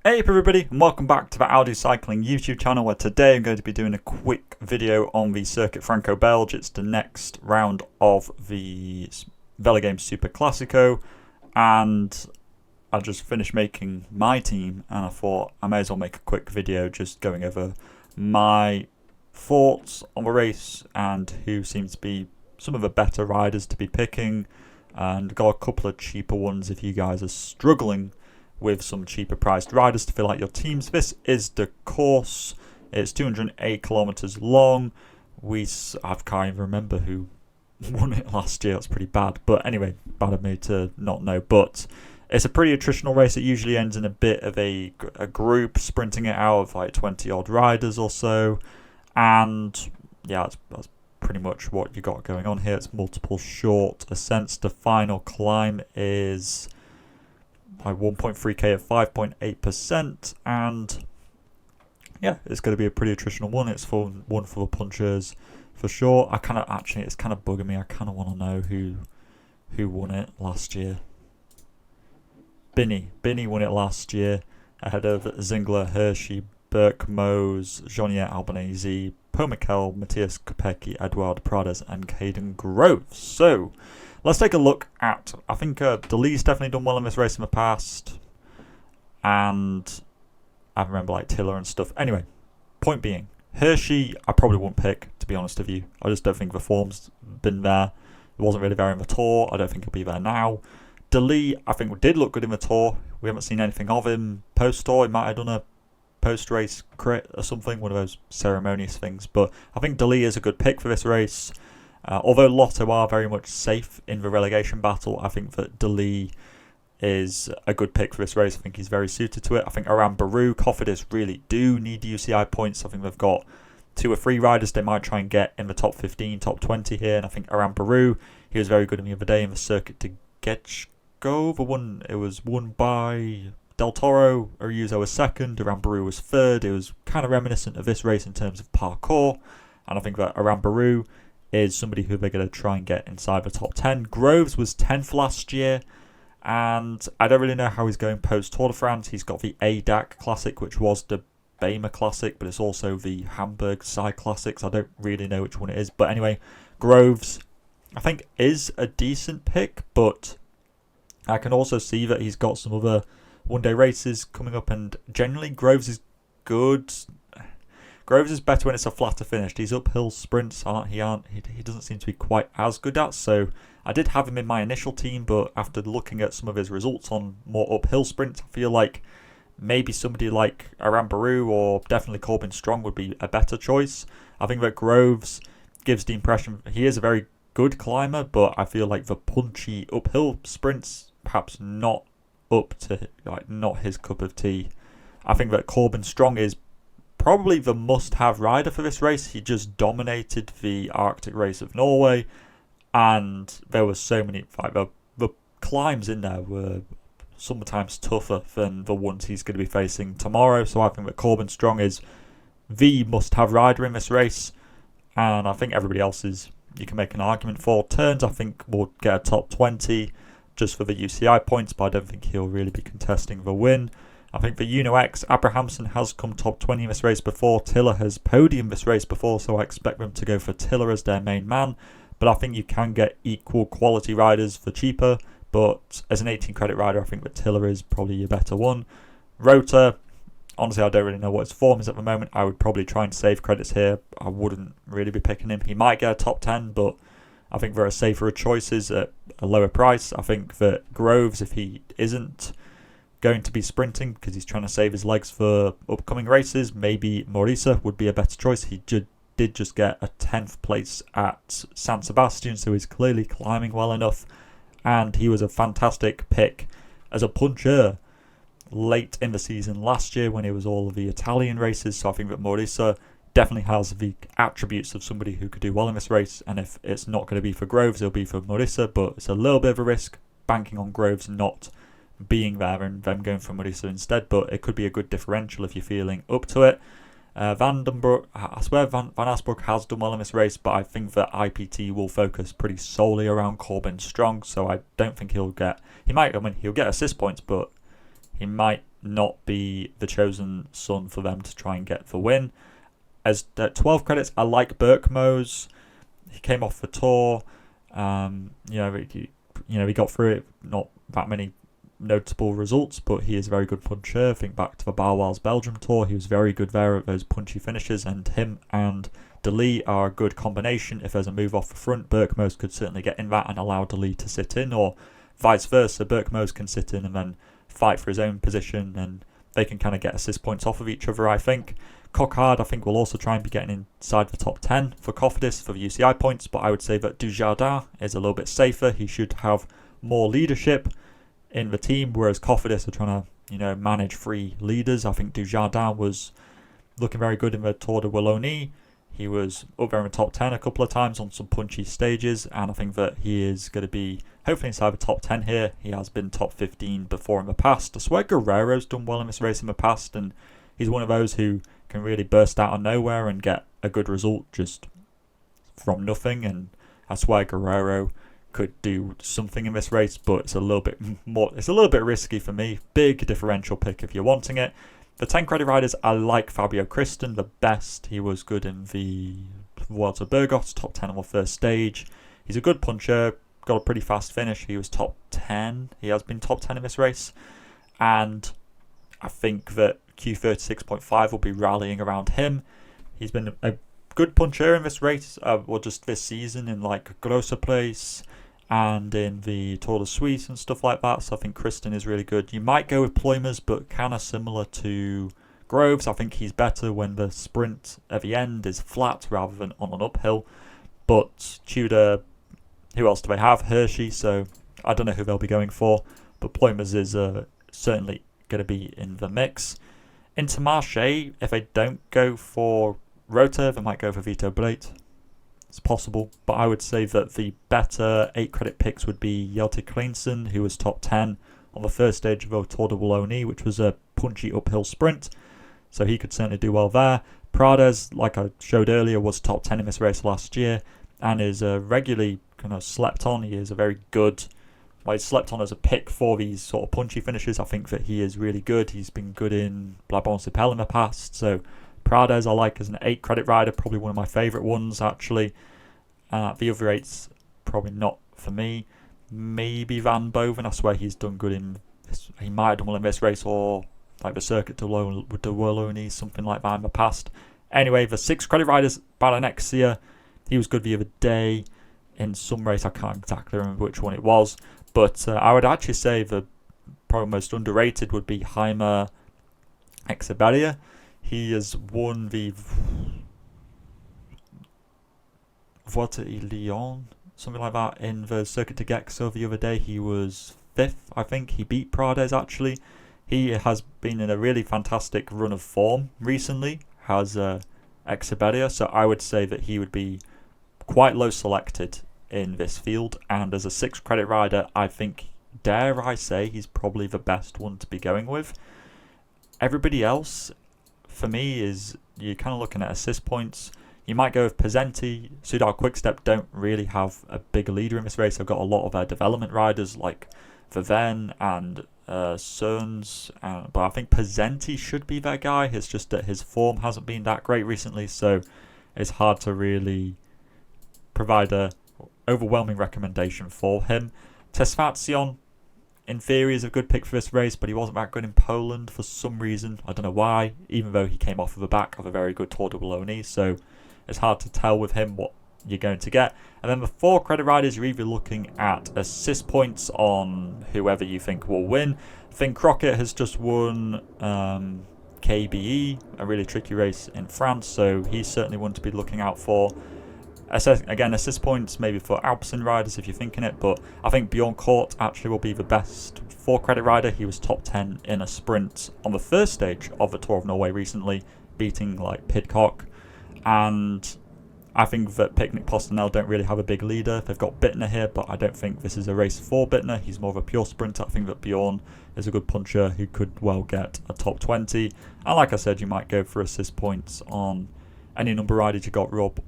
Hey up everybody, and welcome back to the Audi Cycling YouTube channel, where today I'm going to be doing a quick video on the Circuit Franco Belge. It's the next round of the VELOGAMES Super Classico, and I just finished making my team and I thought I may as well make a quick video just going over my thoughts on the race and who seems to be some of the better riders to be picking, and got a couple of cheaper ones if you guys are struggling with some cheaper priced riders to fill out your teams. This is the course. It's 208 kilometers long. I can't even remember who won it last year. That's pretty bad. But anyway, bad of me to not know. But it's a pretty attritional race. It usually ends in a bit of a group sprinting it out of like 20 odd riders or so. And yeah, that's pretty much what you got going on here. It's multiple short ascents. The final climb is like 1.3k at 5.8%, and yeah, it's going to be a pretty attritional one. It's one for the punchers for sure. It's kind of bugging me. I kind of want to know who won it last year. Binny won it last year ahead of Zingler, Hershey, Burke, Mose, Jean-Pierre Albanese, Paul Mikel, Matthias Kopecky, Eduard Prades, and Caden Groves. So let's take a look at, I think Delee's definitely done well in this race in the past, and I remember like Tiller and stuff. Anyway, point being, Hershey I probably won't pick, to be honest with you. I just don't think the form's been there. It wasn't really there in the Tour. I don't think he'll be there now. Delee, I think did look good in the Tour. We haven't seen anything of him post-Tour. He might have done a post-race crit or something, one of those ceremonious things. But I think Delee is a good pick for this race. Although Lotto are very much safe in the relegation battle, I think that Delee is a good pick for this race. I think he's very suited to it. I think around Baru, Cofidis really do need UCI points. I think they've got 2 or 3 riders they might try and get in the top 15, top 20 here. And I think around Baru, he was very good in the other day in the Circuit de Getchko. It was won by Del Toro. Ayuso was second. Around Baru was third. It was kind of reminiscent of this race in terms of parkour. And I think that around Baru is somebody who they're going to try and get inside the top 10. Groves was 10th last year, and I don't really know how he's going post-Tour de France. He's got the ADAC Classic, which was the Bama Classic, but it's also the Hamburg Side Classics. I don't really know which one it is. But anyway, Groves, I think, is a decent pick, but I can also see that he's got some other one-day races coming up, and generally Groves is good. Groves is better when it's a flatter finish. These uphill sprints he doesn't seem to be quite as good at. So I did have him in my initial team, but after looking at some of his results on more uphill sprints, I feel like maybe somebody like Aram Baru or definitely Corbin Strong would be a better choice. I think that Groves gives the impression he is a very good climber, but I feel like the punchy uphill sprints perhaps not up to not his cup of tea. I think that Corbin Strong is probably the must-have rider for this race. He just dominated the Arctic race of Norway, and there were so many, the climbs in there were sometimes tougher than the ones he's going to be facing tomorrow. So I think that Corbin Strong is the must-have rider in this race, and I think everybody else you can make an argument for. Turns, I think, will get a top 20 just for the UCI points, but I don't think he'll really be contesting the win. I think for Uno X, Abrahamsen has come top 20 in this race before. Tiller has podiumed this race before, so I expect them to go for Tiller as their main man. But I think you can get equal quality riders for cheaper. But as an 18 credit rider, I think that Tiller is probably your better one. Rota, honestly, I don't really know what his form is at the moment. I would probably try and save credits here. I wouldn't really be picking him. He might get a top 10, but I think there are safer choices at a lower price. I think that Groves, if he isn't going to be sprinting because he's trying to save his legs for upcoming races, maybe Morisa would be a better choice. He did just get a 10th place at San Sebastian, so he's clearly climbing well enough, and he was a fantastic pick as a puncher late in the season last year when it was all of the Italian races. So I think that Morisa definitely has the attributes of somebody who could do well in this race, and if it's not going to be for Groves, it'll be for Morisa, but it's a little bit of a risk banking on Groves not being there and them going for Marisa instead, but it could be a good differential if you're feeling up to it. Van Asbrook has done well in this race, but I think that IPT will focus pretty solely around Corbin Strong, so I don't think he'll get assist points, but he might not be the chosen son for them to try and get the win. As 12 credits, I like Berkmo's. He came off the tour. He got through it. Not that many notable results, but he is a very good puncher. Think back to the Bauwals Belgium tour. He was very good there at those punchy finishes, and him and DeLee are a good combination. If there's a move off the front, Berkmo's could certainly get in that and allow DeLee to sit in, or vice versa. Berkmo's can sit in and then fight for his own position, and they can kind of get assist points off of each other, I think. Coquard, I think, will also try and be getting inside the top 10 for Cofidis for the UCI points, but I would say that Dujardin is a little bit safer. He should have more leadership in the team, whereas Cofidis are trying to, manage 3 leaders. I think Dujardin was looking very good in the Tour de Wallonie. He was up there in the top 10 a couple of times on some punchy stages, and I think that he is going to be hopefully inside the top 10 here. He has been top 15 before in the past. I swear Guerrero's done well in this race in the past, and he's one of those who can really burst out of nowhere and get a good result just from nothing, and I swear Guerrero could do something in this race, but it's a little bit risky for me. Big differential pick if you're wanting it. The 10 credit riders, I like Fabio Christen the best. He was good in the Vuelta a Burgos, top 10 on the first stage. He's a good puncher, got a pretty fast finish. He was top 10. He has been top 10 in this race. And I think that Q36.5 will be rallying around him. He's been a good puncher in this race, or just this season in like Grosser Place and in the Tour de Suisse and stuff like that. So I think Christen is really good. You might go with Ploymers, but kind of similar to Groves. I think he's better when the sprint at the end is flat rather than on an uphill. But Tudor, who else do they have? Hershey, so I don't know who they'll be going for. But Ploymers is certainly going to be in the mix. Intermarché, if they don't go for Rota, they might go for Vito Blate. It's possible, but I would say that the better 8 credit picks would be Jelte Kleinsen, who was top 10 on the first stage of the Tour de Wallonie, which was a punchy uphill sprint, so he could certainly do well there. Prades, like I showed earlier, was top 10 in this race last year and is regularly kind of slept on. He is a very good, he's slept on as a pick for these sort of punchy finishes. I think that he is really good. He's been good in Blabon-Sipel in the past, so Prades I like as an 8 credit rider, probably one of my favourite ones actually. The other 8's probably not for me. Maybe Van Boven, I swear he's done good in this. He might have done well in this race, or like the Circuit de Wallonie, something like that in the past. Anyway, the 6 credit riders, Balanexia, he was good the other day in some race. I can't exactly remember which one it was, but I would actually say the probably most underrated would be Jaime Echeverria. He has won the Vuelta y Lyon, something like that, in the Circuit de Gexo the other day. He was 5th, I think. He beat Prades actually. He has been in a really fantastic run of form recently, has Echeverria, so I would say that he would be quite low selected in this field, and as a 6 credit rider, I think, dare I say, he's probably the best one to be going with. Everybody else, for me, is you're kind of looking at assist points. You might go with Pesenti. Soudal Quickstep don't really have a big leader in this race. They've got a lot of their development riders like Viven and Cerns, but I think Pesenti should be their guy. It's just that his form hasn't been that great recently, so it's hard to really provide a overwhelming recommendation for him. Tesfazion, in theory, is a good pick for this race, but he wasn't that good in Poland for some reason. I don't know why, even though he came off of the back of a very good Tour de Wallonie, so it's hard to tell with him what you're going to get. And then the 4 credit riders, you're either looking at assist points on whoever you think will win. Finn Crockett has just won KBE, a really tricky race in France, so he's certainly one to be looking out for. Again, assist points maybe for Alpecin riders if you're thinking it, but I think Bjorn Kort actually will be the best 4 credit rider. He was top 10 in a sprint on the first stage of the Tour of Norway recently, beating like Pidcock. And I think that Picnic Postinel don't really have a big leader. They've got Bittner here, but I don't think this is a race for Bittner. He's more of a pure sprinter. I think that Bjorn is a good puncher who could well get a top 20. And like I said, you might go for assist points on any number of riders. You got Rob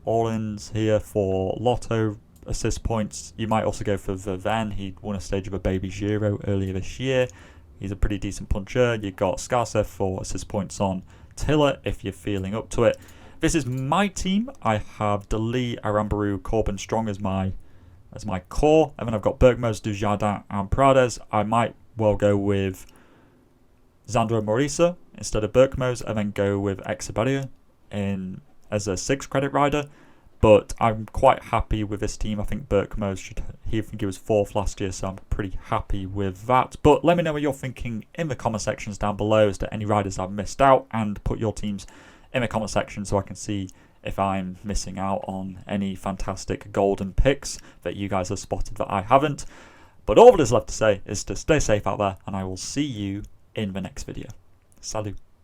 Orlins here for Lotto assist points. You might also go for Viven. He won a stage of a Baby Giro earlier this year. He's a pretty decent puncher. You've got Scarcef for assist points on Tiller if you're feeling up to it. This is my team. I have Dele, Arambaru, Corbin, Strong as my core. And then I've got Bergmos, Dujardin and Prades. I might well go with Zandro Morisa instead of Bergmos and then go with Echevarria as a 6 credit rider. But I'm quite happy with this team. I think Bergmos I think he was 4th last year, so I'm pretty happy with that. But let me know what you're thinking in the comment sections down below as to any riders I've missed out, and put your teams in the comment section so I can see if I'm missing out on any fantastic golden picks that you guys have spotted that I haven't. But all that is left to say is to stay safe out there, and I will see you in the next video. Salut.